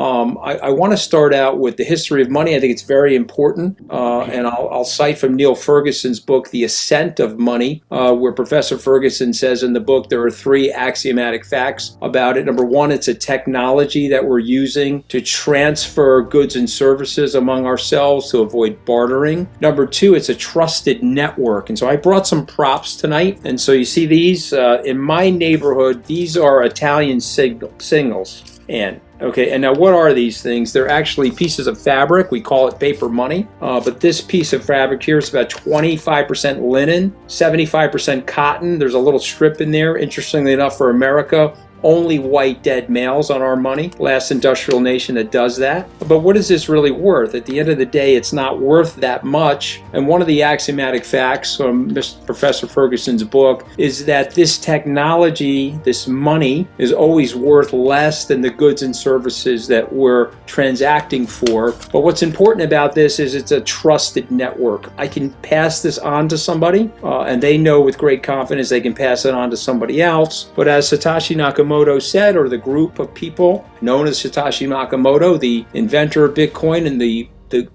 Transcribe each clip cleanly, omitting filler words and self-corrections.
I want to start out with the history of money. I think it's very important. And I'll cite from Neil Ferguson's book, The Ascent of Money, where Professor Ferguson says in the book there are three axiomatic facts about it. Number one, it's a technology that we're using to transfer goods and services among ourselves to avoid bartering. Number two, it's a trusted network. And so I brought some props tonight. And so you see these in my neighborhood, these are Italian singles. And now what are these things? They're actually pieces of fabric. We call it paper money. But this piece of fabric here is about 25% linen, 75% cotton. There's a little strip in there. Interestingly enough, for America, only white dead males on our money. Last industrial nation that does that. But what is this really worth? At the end of the day, it's not worth that much. And one of the axiomatic facts from Professor Ferguson's book is that this technology, this money, is always worth less than the goods and services that we're transacting for. But what's important about this is it's a trusted network. I can pass this on to somebody, and they know with great confidence they can pass it on to somebody else. But as Satoshi Nakamoto said, or the group of people known as Satoshi Nakamoto, the inventor of Bitcoin, and the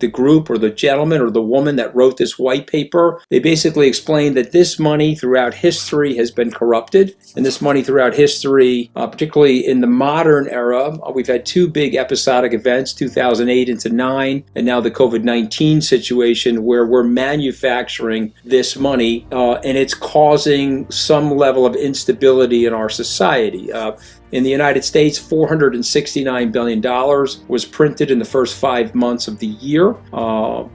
group or the gentleman or the woman that wrote this white paper, they basically explained that this money throughout history has been corrupted. And this money throughout history, particularly in the modern era, we've had two big episodic events, 2008 into 9, and now the COVID-19 situation where we're manufacturing this money and it's causing some level of instability in our society. In the United States, $469 billion was printed in the first 5 months of the year.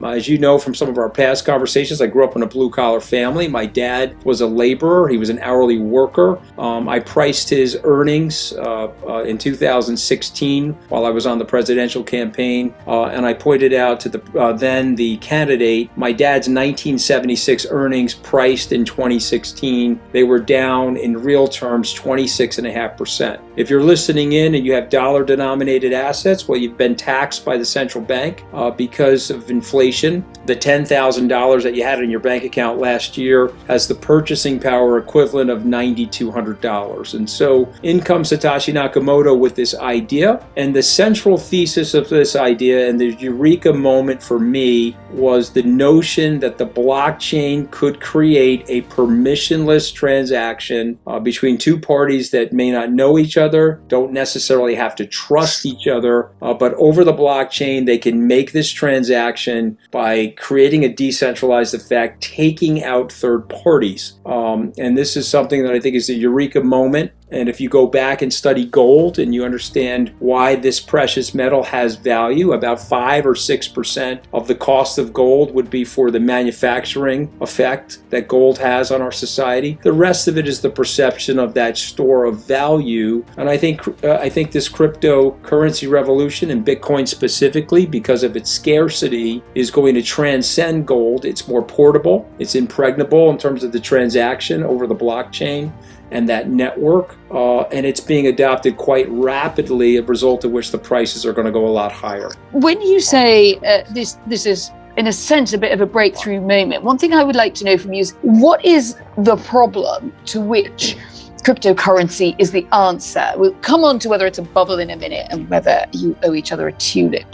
As you know from some of our past conversations, I grew up in a blue-collar family. My dad was a laborer. He was an hourly worker. I priced his earnings in 2016 while I was on the presidential campaign, and I pointed out to the candidate, my dad's 1976 earnings priced in 2016, they were down in real terms 26.5%. If you're listening in and you have dollar-denominated assets, well, you've been taxed by the central bank because of inflation. The $10,000 that you had in your bank account last year has the purchasing power equivalent of $9,200. And so in comes Satoshi Nakamoto with this idea. And the central thesis of this idea and the eureka moment for me was the notion that the blockchain could create a permissionless transaction between two parties that may not know each other, don't necessarily have to trust each other, but over the blockchain, they can make this transaction by creating a decentralized effect, taking out third parties. And this is something that I think is a eureka moment. And if you go back and study gold and you understand why this precious metal has value, about 5 or 6% of the cost of gold would be for the manufacturing effect that gold has on our society. The rest of it is the perception of that store of value. And I think this cryptocurrency revolution, and Bitcoin specifically, because of its scarcity, is going to transcend gold. It's more portable. It's impregnable in terms of the transaction over the blockchain and that network, and it's being adopted quite rapidly, a result of which the prices are going to go a lot higher. When you say this is, in a sense, a bit of a breakthrough moment, one thing I would like to know from you is, what is the problem to which cryptocurrency is the answer? We'll come on to whether it's a bubble in a minute and whether you owe each other a tulip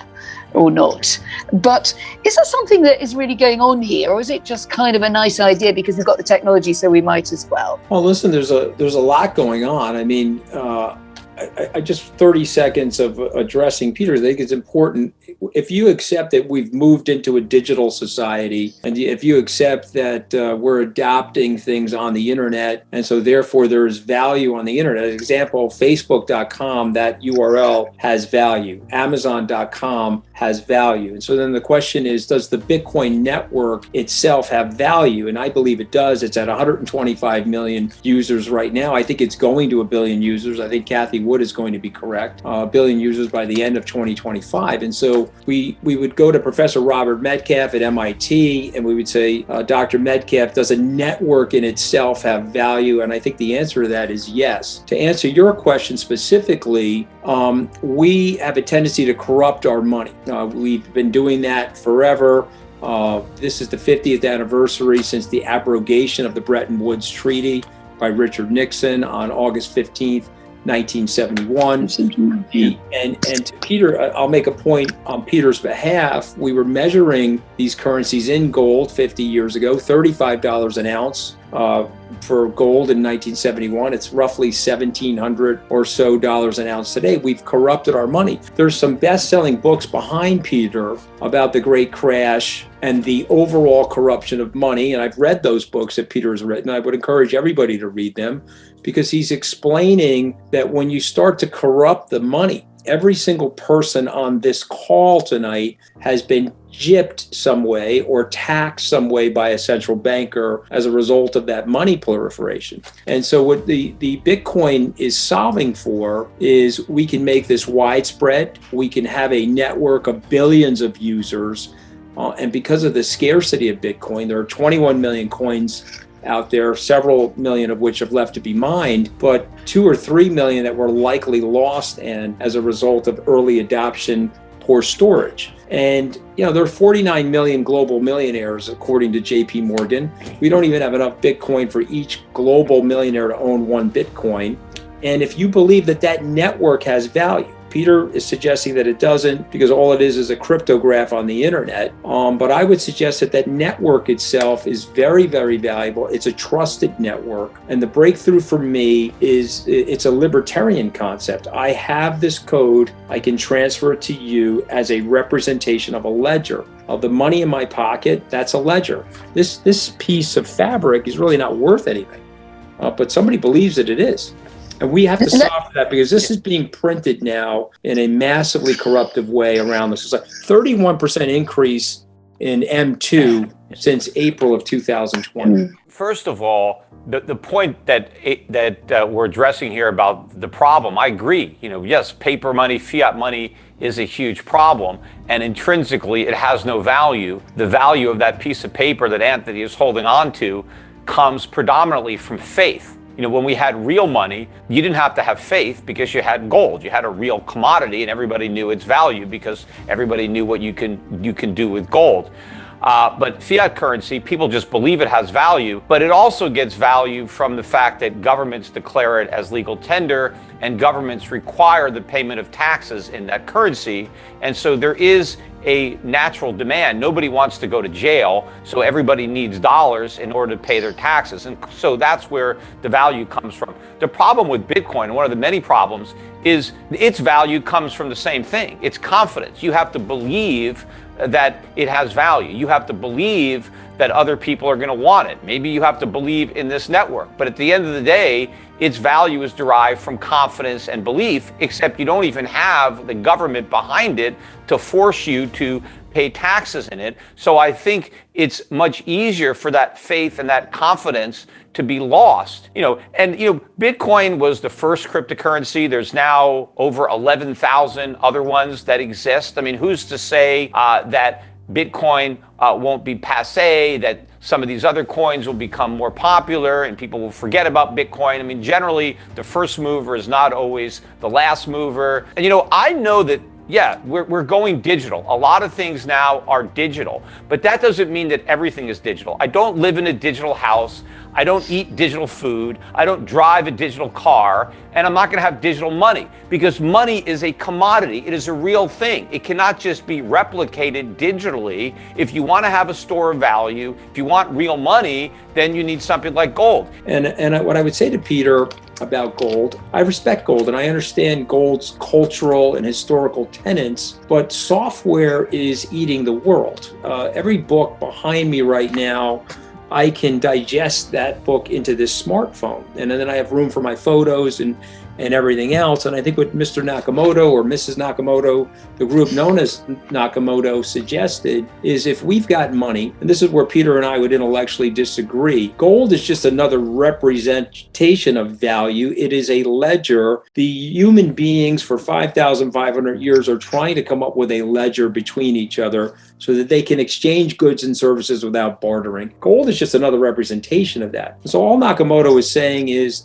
or not. But is there something that is really going on here, or is it just kind of a nice idea because we've got the technology, so we might as well? Well, listen, there's a lot going on. I mean, I just 30 seconds of addressing Peter. I think it's important. If you accept that we've moved into a digital society, and if you accept that we're adopting things on the internet, and so therefore there is value on the internet. As an example, Facebook.com, that URL has value. Amazon.com has value. And so then the question is, does the Bitcoin network itself have value? And I believe it does. It's at 125 million users right now. I think it's going to 1 billion users. I think Cathie Wood is going to be correct. 1 billion users by the end of 2025. And so we would go to Professor Robert Metcalfe at MIT and we would say, Dr. Metcalfe, does a network in itself have value? And I think the answer to that is yes. To answer your question specifically, we have a tendency to corrupt our money. We've been doing that forever. This is the 50th anniversary since the abrogation of the Bretton Woods Treaty by Richard Nixon on August 15th, 1971. And to Peter, I'll make a point on Peter's behalf. We were measuring these currencies in gold 50 years ago, $35 an ounce for gold in 1971. It's roughly $1,700 or so dollars an ounce today. We've corrupted our money. There's some best-selling books behind Peter about the Great Crash and the overall corruption of money. And I've read those books that Peter has written. I would encourage everybody to read them, because he's explaining that when you start to corrupt the money, every single person on this call tonight has been gypped some way or taxed some way by a central banker as a result of that money proliferation. And so what the Bitcoin is solving for is we can make this widespread. We can have a network of billions of users. And because of the scarcity of Bitcoin, there are 21 million coins out there, several million of which have left to be mined, but 2 or 3 million that were likely lost and as a result of early adoption, poor storage. And there are 49 million global millionaires, according to JP Morgan. We don't even have enough Bitcoin for each global millionaire to own one Bitcoin. And if you believe that that network has value, Peter is suggesting that it doesn't, because all it is a cryptograph on the internet. But I would suggest that that network itself is very, very valuable. It's a trusted network. And the breakthrough for me is it's a libertarian concept. I have this code. I can transfer it to you as a representation of a ledger. Of the money in my pocket, that's a ledger. This piece of fabric is really not worth anything. But somebody believes that it is. And we have to stop that, because this is being printed now in a massively corruptive way around this. It's like 31% increase in M2 since April of 2020. First of all, the point that we're addressing here about the problem, I agree. Yes, paper money, fiat money is a huge problem, and intrinsically it has no value. The value of that piece of paper that Anthony is holding on to comes predominantly from faith. When we had real money, you didn't have to have faith because you had gold. You had a real commodity, and everybody knew its value because everybody knew what you can do with gold. But fiat currency, people just believe it has value, but it also gets value from the fact that governments declare it as legal tender, and governments require the payment of taxes in that currency. And so there is a natural demand. Nobody wants to go to jail, so everybody needs dollars in order to pay their taxes. And so that's where the value comes from. The problem with Bitcoin, one of the many problems, is its value comes from the same thing. It's confidence. You have to believe that it has value. You have to believe that other people are going to want it. Maybe you have to believe in this network. But at the end of the day, its value is derived from confidence and belief, except you don't even have the government behind it to force you to pay taxes in it. So I think it's much easier for that faith and that confidence to be lost. Bitcoin was the first cryptocurrency. There's now over 11,000 other ones that exist. I mean, who's to say that Bitcoin won't be passé, that some of these other coins will become more popular and people will forget about Bitcoin? I mean, generally, the first mover is not always the last mover. And, I know that, yeah, we're going digital. A lot of things now are digital, but that doesn't mean that everything is digital. I don't live in a digital house. I don't eat digital food. I don't drive a digital car, and I'm not going to have digital money, because money is a commodity. It is a real thing. It cannot just be replicated digitally. If you want to have a store of value, if you want real money, then you need something like gold. And what I would say to Peter about gold, I respect gold and I understand gold's cultural and historical tenets, but software is eating the world. Every book behind me right now, I can digest that book into this smartphone, and then I have room for my photos and everything else. And I think what Mr. Nakamoto or Mrs. Nakamoto, the group known as Nakamoto, suggested is, if we've got money, and this is where Peter and I would intellectually disagree, gold is just another representation of value. It is a ledger. The human beings for 5,500 years are trying to come up with a ledger between each other so that they can exchange goods and services without bartering. Gold is just another representation of that. So all Nakamoto is saying is,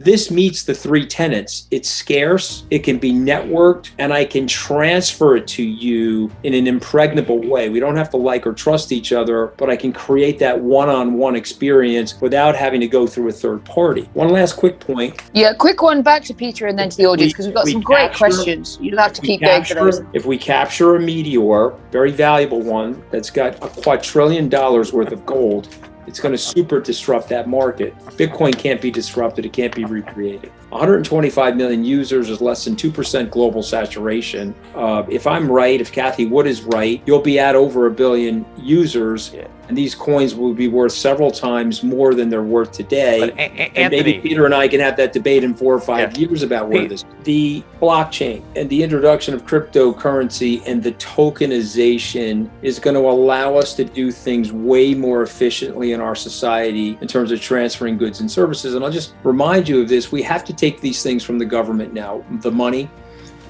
this meets the three tenets. It's scarce, it can be networked, and I can transfer it to you in an impregnable way. We don't have to like or trust each other, but I can create that one-on-one experience without having to go through a third party. One last quick point. Yeah, quick one back to Peter and then to the audience, because we've got some great questions. You'll have to keep going for those. If we capture a meteor, very valuable one, that's got $2 quadrillion worth of gold, it's going to super disrupt that market. Bitcoin can't be disrupted. It can't be recreated. 125 million users is less than 2% global saturation. If I'm right, if Cathie Wood is right, you'll be at over 1 billion users, and these coins will be worth several times more than they're worth today. But and maybe Peter and I can have that debate in 4 or 5 years about where this. The blockchain and the introduction of cryptocurrency and the tokenization is going to allow us to do things way more efficiently in our society in terms of transferring goods and services. And I'll just remind you of this. We have to take these things from the government now, the money.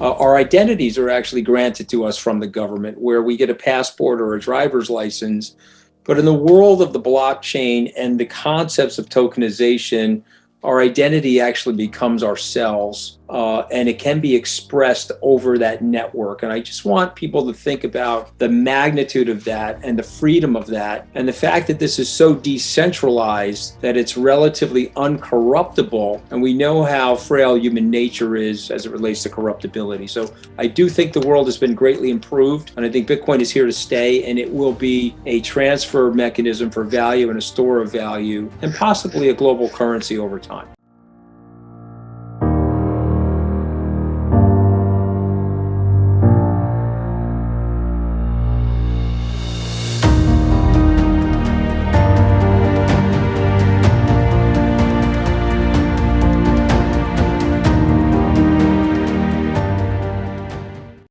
Our identities are actually granted to us from the government, where we get a passport or a driver's license. But in the world of the blockchain and the concepts of tokenization, our identity actually becomes ourselves, and it can be expressed over that network. And I just want people to think about the magnitude of that and the freedom of that, and the fact that this is so decentralized that it's relatively uncorruptible. And we know how frail human nature is as it relates to corruptibility. So I do think the world has been greatly improved, and I think Bitcoin is here to stay, and it will be a transfer mechanism for value and a store of value, and possibly a global currency over time.